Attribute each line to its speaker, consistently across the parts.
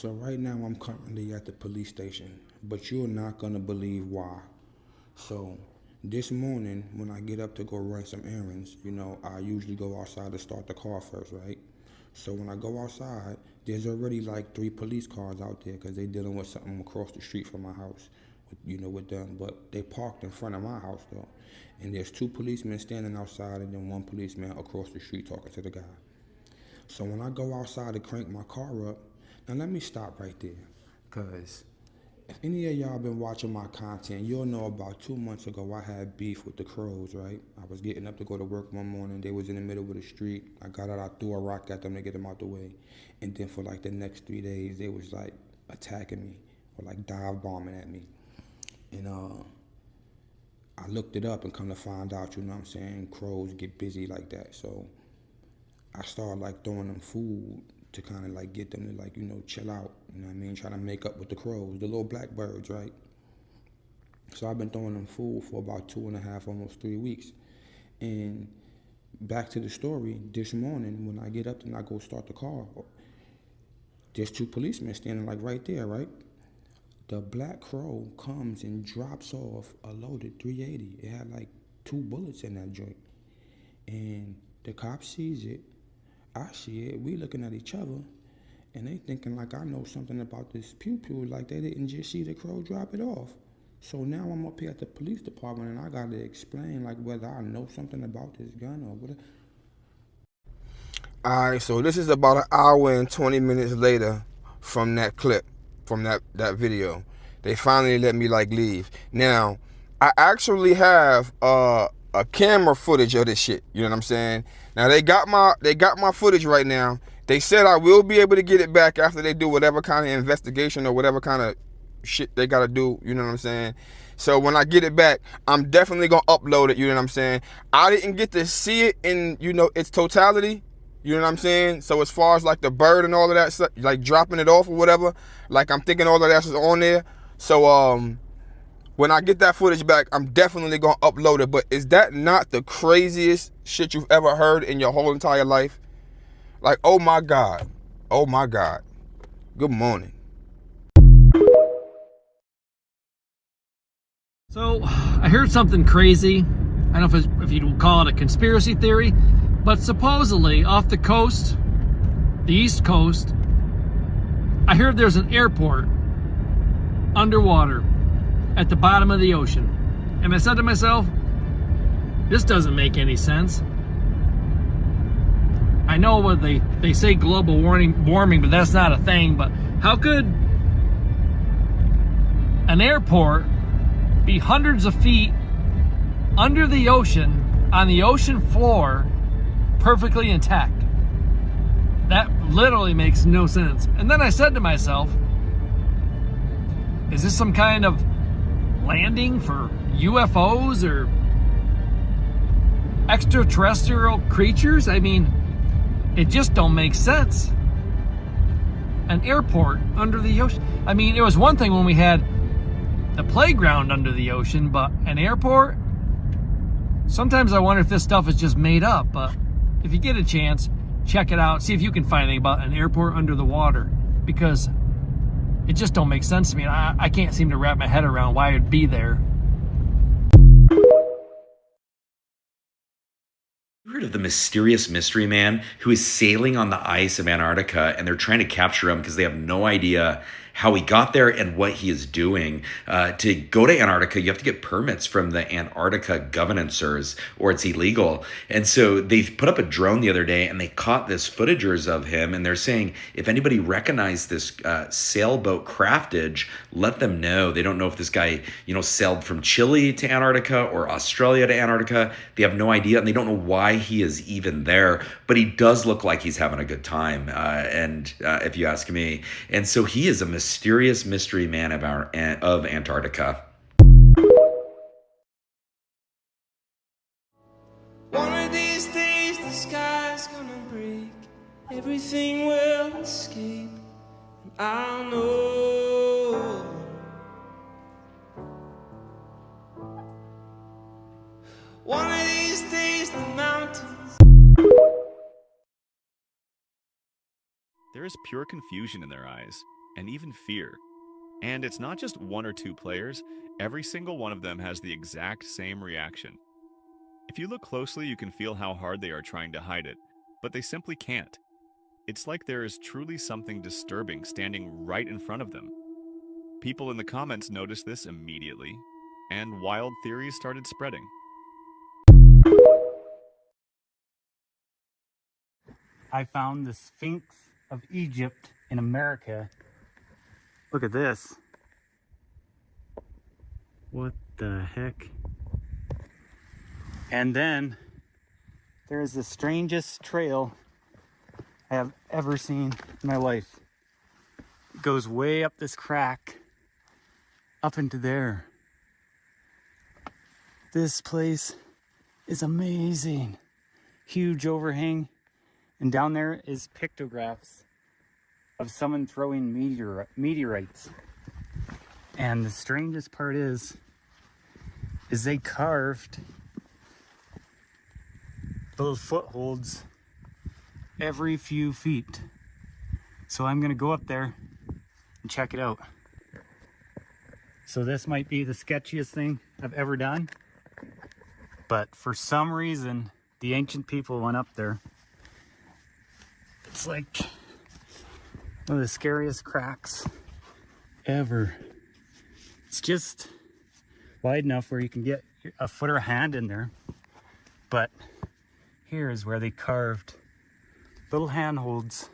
Speaker 1: So right now I'm currently at the police station, but you're not gonna believe why. So this morning when I get up to go run some errands, I usually go outside to start the car first, right? So when I go outside, there's already like 3 police cars out there because they dealing with something across the street from my house, with them. But they parked in front of my house though, and there's 2 policemen standing outside and then 1 policeman across the street talking to the guy. So when I go outside to crank my car up, now let me stop right there, because if any of y'all been watching my content, you'll know about 2 months ago I had beef with the Crows, right? I was getting up to go to work one morning. They was in the middle of the street. I got out, I threw a rock at them to get them out the way. And then for like the next 3 days, they was like attacking me or like dive bombing at me. And I looked it up and come to find out, Crows get busy like that. So I started like throwing them food to kind of like get them to like, chill out, trying to make up with the Crows, the little black birds, right? So I've been throwing them food for about 2.5, almost 3 weeks. And back to the story, this morning when I get up and I go start the car, there's 2 policemen standing like right there, right? The black Crow comes and drops off a loaded 380. It had like 2 bullets in that joint. And the cop sees it, I see it, we looking at each other, and they thinking like I know something about this pew-pew, like they didn't just see the Crow drop it off. So now I'm up here at the police department and I gotta explain like whether I know something about this gun or whatever. Alright, so this is about an hour and 20 minutes later from that clip, from that video. They finally let me like leave. Now, I actually have a camera footage of this shit, you know what I'm saying? Now they got my footage right now. They said I will be able to get it back after they do whatever kind of investigation or whatever kind of shit they gotta do, you know what I'm saying? So when I get it back, I'm definitely gonna upload it, you know what I'm saying? I didn't get to see it in, its totality, you know what I'm saying? So as far as like the bird and all of that stuff, like dropping it off or whatever, like I'm thinking all of that's on there. So when I get that footage back, I'm definitely gonna upload it. But is that not the craziest shit you've ever heard in your whole entire life? Like, oh my God. Oh my God. Good morning.
Speaker 2: So, I heard something crazy. I don't know if you'd call it a conspiracy theory, but supposedly off the coast, the East Coast, I heard there's an airport underwater at the bottom of the ocean. And I said to myself, this doesn't make any sense. I know what they say global warming, but that's not a thing. But how could an airport be hundreds of feet under the ocean, on the ocean floor, perfectly intact? That literally makes no sense. And then I said to myself, is this some kind of landing for UFOs or extraterrestrial creatures? I mean, it just don't make sense. An airport under the ocean. I mean, it was one thing when we had the playground under the ocean, but an airport? Sometimes I wonder if this stuff is just made up, but if you get a chance, check it out. See if you can find anything about an airport under the water, because it just don't make sense to me. I can't seem to wrap my head around why it'd be there.
Speaker 3: Heard of the mysterious mystery man who is sailing on the ice of Antarctica, and they're trying to capture him because they have no idea how he got there and what he is doing. To go to Antarctica, you have to get permits from the Antarctica governors, or it's illegal. And so they put up a drone the other day and they caught this footages of him, and they're saying if anybody recognized this sailboat craftage, let them know. They don't know if this guy, sailed from Chile to Antarctica or Australia to Antarctica. They have no idea, and they don't know why he is even there, but he does look like he's having a good time, and if you ask me. And so he is a mysterious mystery man of Antarctica.
Speaker 4: One of these days the sky's gonna break, everything will escape, and I'll know. One of these days the mountains.
Speaker 5: There is pure confusion in their eyes. and even fear. And it's not just one or two players, every single one of them has the exact same reaction. If you look closely, you can feel how hard they are trying to hide it, but they simply can't. It's like there is truly something disturbing standing right in front of them. People in the comments noticed this immediately, and wild theories started spreading.
Speaker 6: I found the Sphinx of Egypt in America. Look at this. What the heck? And then there's the strangest trail I have ever seen in my life. It goes way up this crack, up into there. This place is amazing. Huge overhang. And down there is pictographs of someone throwing meteorites. And the strangest part is they carved little footholds every few feet. So I'm gonna go up there and check it out. So this might be the sketchiest thing I've ever done, but for some reason, the ancient people went up there. It's like one of the scariest cracks ever. It's just wide enough where you can get a foot or a hand in there. But here is where they carved little handholds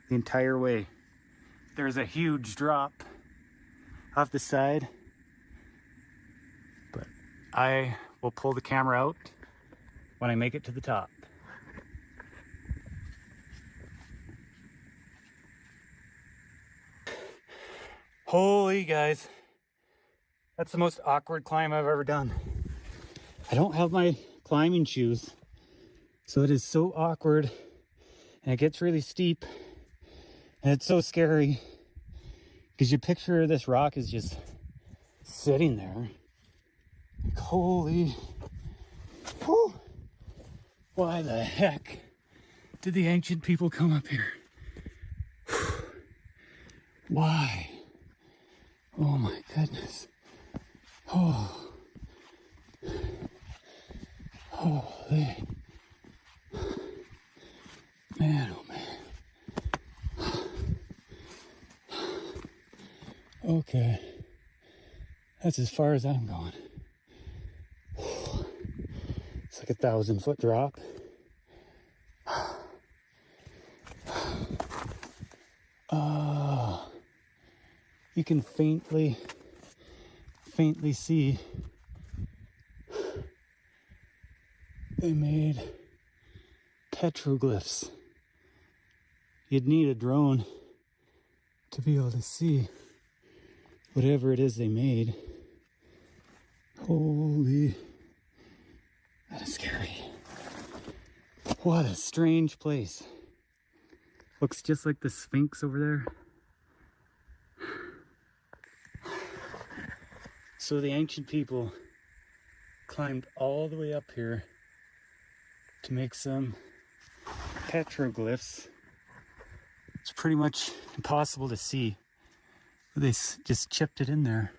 Speaker 6: the entire way. There's a huge drop off the side, but I will pull the camera out when I make it to the top. Holy guys, that's the most awkward climb I've ever done. I don't have my climbing shoes, so it is so awkward, and it gets really steep, and it's so scary because you picture this rock is just sitting there. Like, holy, whew, why the heck did the ancient people come up here? Why? Oh my goodness. Oh. Holy. Man, oh man. Okay. That's as far as I'm going. It's like 1,000-foot drop. You can faintly see they made petroglyphs. You'd need a drone to be able to see whatever it is they made. Holy, that is scary. What a strange place. Looks just like the Sphinx over there. So the ancient people climbed all the way up here to make some petroglyphs. It's pretty much impossible to see. They just chipped it in there.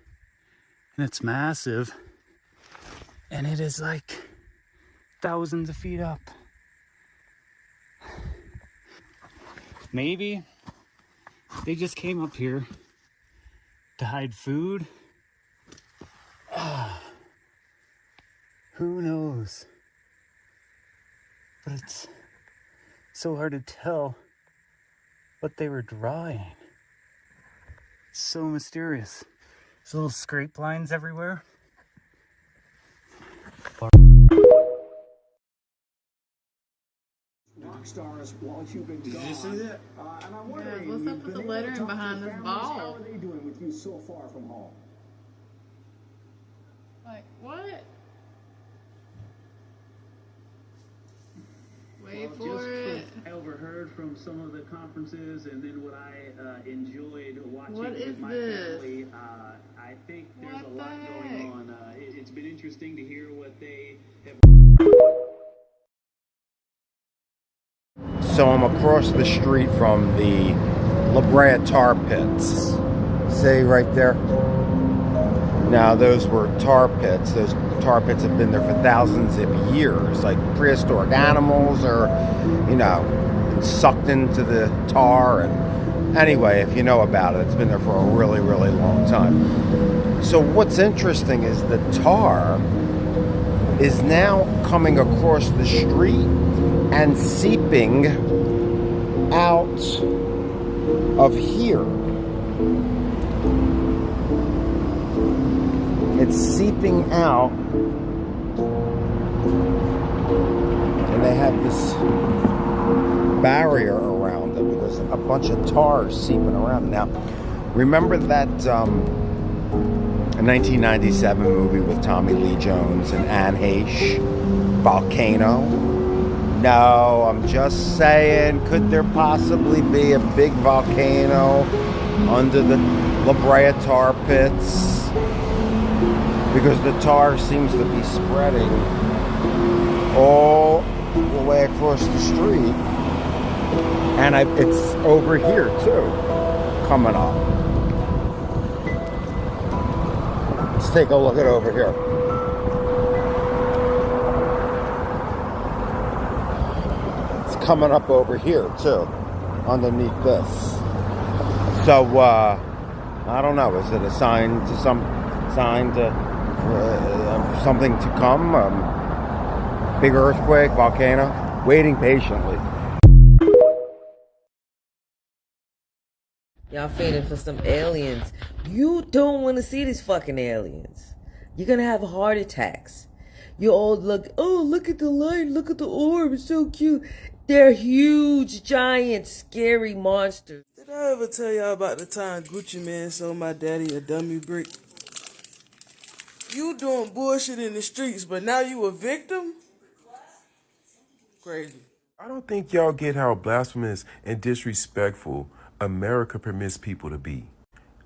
Speaker 6: And it's massive. And it is like thousands of feet up. Maybe they just came up here to hide food. Who knows? But it's so hard to tell what they were drawing. It's so mysterious. There's little scrape lines everywhere.
Speaker 7: Rock stars while you've been gone.
Speaker 8: Did you see that?
Speaker 7: And I'm wondering,
Speaker 9: what's up with the lettering behind this ball?
Speaker 7: How are they doing with you so far from home?
Speaker 9: Like, what? Wait for it.
Speaker 8: I overheard from some of the conferences, and then what I enjoyed watching
Speaker 9: What is
Speaker 8: with my
Speaker 9: this?
Speaker 8: family. I think there's
Speaker 9: What
Speaker 8: a lot
Speaker 9: the
Speaker 8: going
Speaker 9: heck?
Speaker 8: on. It's been interesting to hear what they have.
Speaker 10: So I'm across the street from the La Brea tar pits. See right there? Now those were tar pits. Those tar pits have been there for thousands of years. Like prehistoric animals are, you know, sucked into the tar. And anyway, if you know about it, it's been there for a really, really long time. So what's interesting is the tar is now coming across the street and seeping out of here. It's seeping out, and they have this barrier around it because a bunch of tar is seeping around it. Now, remember that 1997 movie with Tommy Lee Jones and Anne Heche, Volcano? No, I'm just saying, could there possibly be a big volcano under the La Brea tar pits? Because the tar seems to be spreading all the way across the street. And it's over here too, coming up. Let's take a look at over here. Coming up over here too, underneath this. So I don't know. Is it a sign to something to come? Big earthquake, volcano. Waiting patiently.
Speaker 11: Y'all feeding for some aliens. You don't want to see these fucking aliens. You're gonna have heart attacks. You all look at the light, look at the orb, it's so cute. They're huge, giant, scary monsters.
Speaker 12: Did I ever tell y'all about the time Gucci Man sold my daddy a dummy brick? You doing bullshit in the streets, but now you a victim? Crazy.
Speaker 13: I don't think y'all get how blasphemous and disrespectful America permits people to be.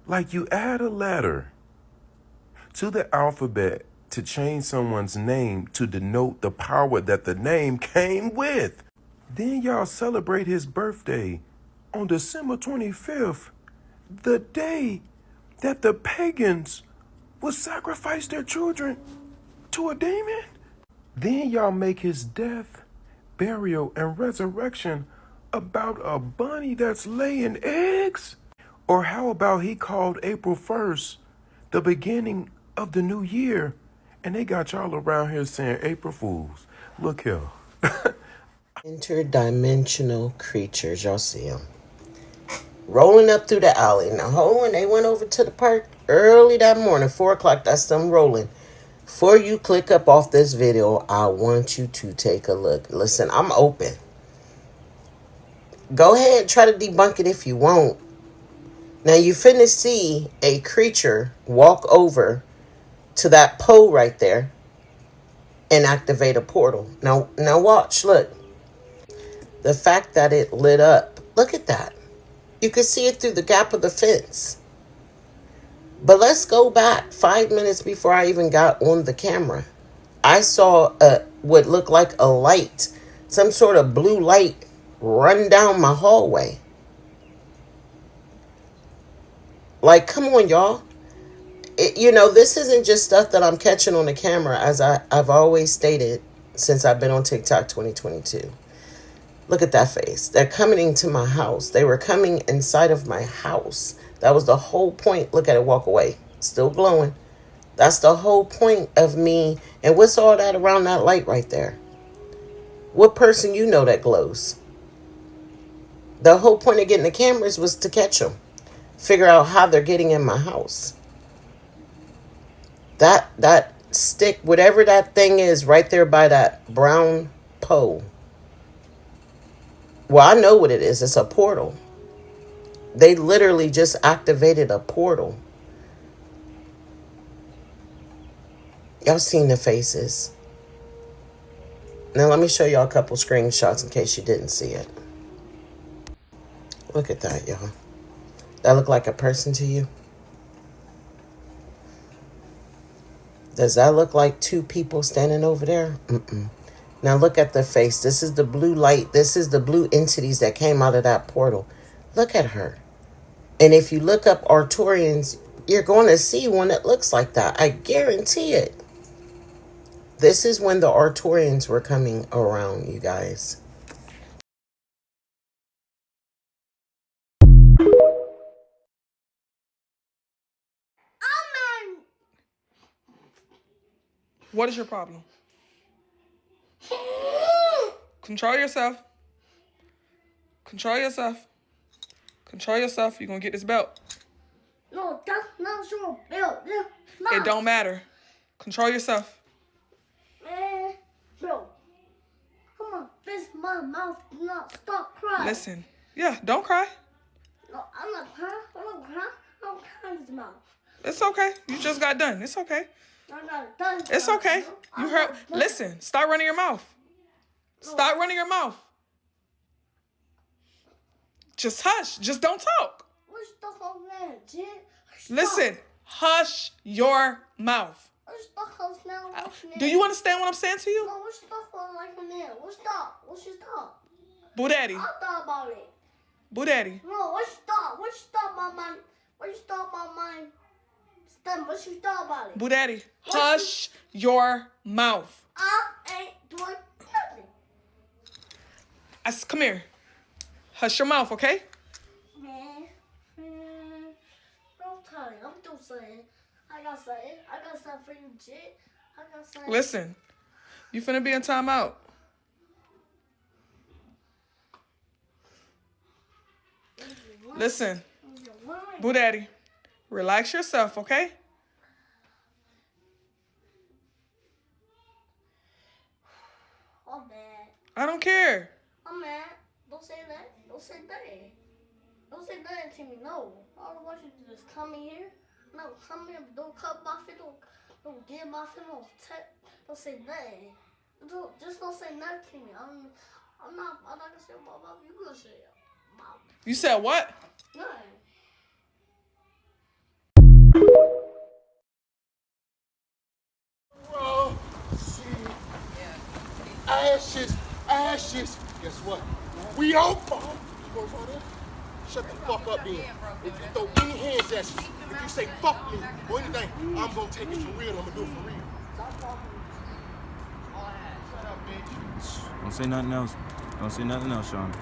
Speaker 13: Like you add a letter to the alphabet to change someone's name to denote the power that the name came with. Then y'all celebrate his birthday on December 25th, the day that the pagans would sacrifice their children to a demon. Then y'all make his death, burial, and resurrection about a bunny that's laying eggs? Or how about he called April 1st the beginning of the new year, and they got y'all around here saying April Fools. Look here.
Speaker 11: Interdimensional creatures, y'all see them. Rolling up through the alley. Now, hold on, they went over to the park early that morning, 4 o'clock, that's them rolling. Before you click up off this video, I want you to take a look. Listen, I'm open. Go ahead, try to debunk it if you want. Now, you finna see a creature walk over to that pole right there and activate a portal. Now watch, look. The fact that it lit up, look at that. You can see it through the gap of the fence. But let's go back 5 minutes before I even got on the camera. I saw what looked like a light, some sort of blue light run down my hallway. Like, come on, y'all. This isn't just stuff that I'm catching on the camera, as I've always stated since I've been on TikTok 2022. Look at that face. They're coming into my house. They were coming inside of my house. That was the whole point. Look at it walk away. Still glowing. That's the whole point of me. And what's all that around that light right there? What person you know that glows? The whole point of getting the cameras was to catch them. Figure out how they're getting in my house. That stick, whatever that thing is right there by that brown pole. Well, I know what it is. It's a portal. They literally just activated a portal. Y'all seen the faces. Now let me show y'all a couple screenshots in case you didn't see it. Look at that, y'all. That look like a person to you? Does that look like two people standing over there? Mm-mm. Now look at the face. This is the blue light. This is the blue entities that came out of that portal. Look at her. And if you look up Arcturians, you're going to see one that looks like that. I guarantee it. This is when the Arcturians were coming around, you guys.
Speaker 14: What is your problem? Control yourself. Control yourself. Control yourself. You're going to get this belt.
Speaker 15: No, that's not your belt.
Speaker 14: It don't matter. Control yourself.
Speaker 15: Man, bro. Come on, fist my mouth. No, stop crying.
Speaker 14: Listen. Yeah, don't cry.
Speaker 15: No, I'm not crying. I'm not crying. I'm crying in his mouth.
Speaker 14: It's okay. You just got done. It's okay.
Speaker 15: I'm not done.
Speaker 14: It's okay. You heard. Listen. Stop running your mouth. Stop running your mouth. Just hush. Just don't talk.
Speaker 15: What's stuck on there, Jit?
Speaker 14: Listen. Hush your mouth.
Speaker 15: What's stuck on now?
Speaker 14: Do you understand what I'm saying to you?
Speaker 15: No, what's stuck on like from there? What's stop? What's your stop?
Speaker 14: Boo Daddy.
Speaker 15: I thought about it.
Speaker 14: Boo Daddy.
Speaker 15: No, what's stop? What's stop my mind? What's stop my mind? Stop. What's your stop about it?
Speaker 14: Boo Daddy. Hush your mouth.
Speaker 15: I ain't doing nothing.
Speaker 14: Come here. Hush your mouth, okay?
Speaker 15: Man, don't tell me. I'm doing something. I got something. I got something for you, Jit. I got something.
Speaker 14: Listen, you finna be in timeout. Listen, Boo Daddy, relax yourself, okay?
Speaker 15: I'm mad.
Speaker 14: I don't care.
Speaker 15: I'm mad. Don't say that. Don't say that. Don't say that to me. No. I don't want you to just come in here. No, come here. Don't cut my feet. Don't get my feet. Don't say nothing. Just don't say nothing to me. I'm not gonna say my mom. You gonna say it.
Speaker 14: You said what?
Speaker 15: Nothing.
Speaker 16: Bro, see, ashes. Guess what? We out, bro. You want to run in? Shut the fuck up, then. If you throw any hands at you, if you say fuck me or anything, I'm gonna take it for real. I'm gonna do it for real.
Speaker 17: Don't say nothing else. Don't say nothing else, Sean.